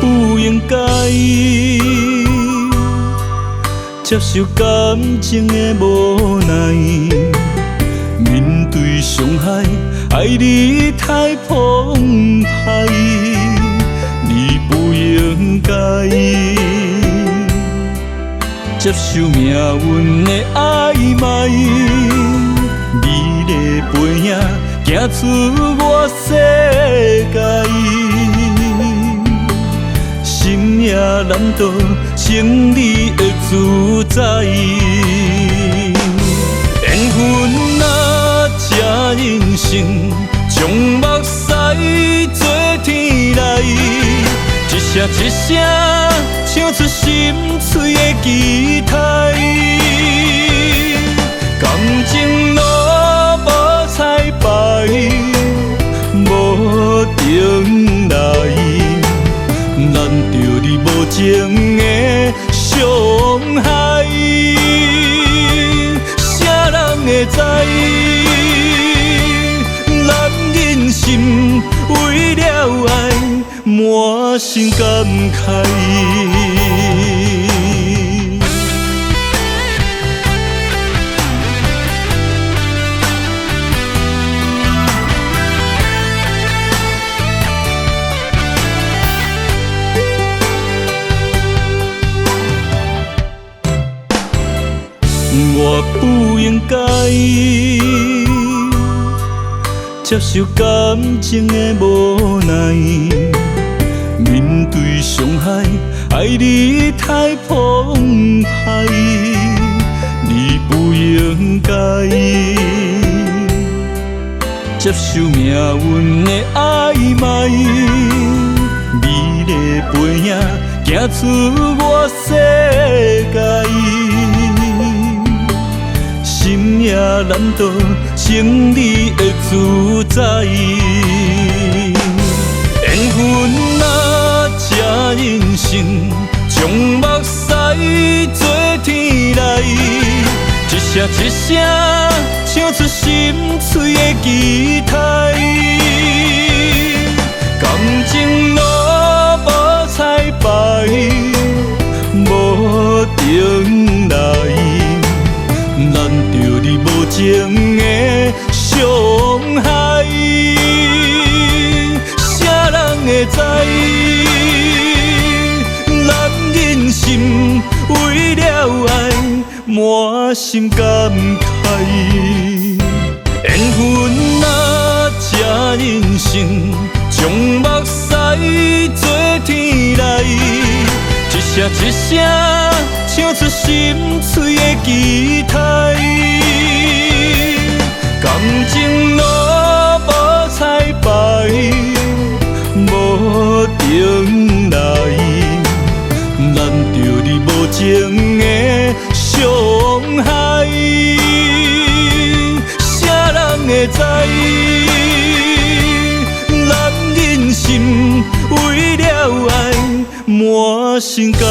不应该接受感情的无奈，面对伤害，爱你太澎湃，你不应该接受命运的暧昧，你的背影行出我世界。心也难渡，情你会自在。缘分啊，这人生，将目屎做天来，一声一声唱出心碎的期待。感情路无彩排，无等待。难着你无情的伤害，啥人会知？咱人心为了爱，满心感慨。我不应该接受感情的无奈，面对伤害，爱你太澎湃，你不应该接受命运的暧昧，你的背影行出我世界。心也难渡，情你会自在。缘分啊，这人生，将目屎做天来，一声一声唱出心碎的期待。感情路无彩排，无等待。难着你无情的伤害，啥人会知？咱人心为了爱，满心感慨。缘分啊，这人生，将目屎做天来，一声一声唱出心碎的期待。感情路无彩排，无等待。难着你无情的伤害，啥人会知？咱人心为了爱，满心感慨。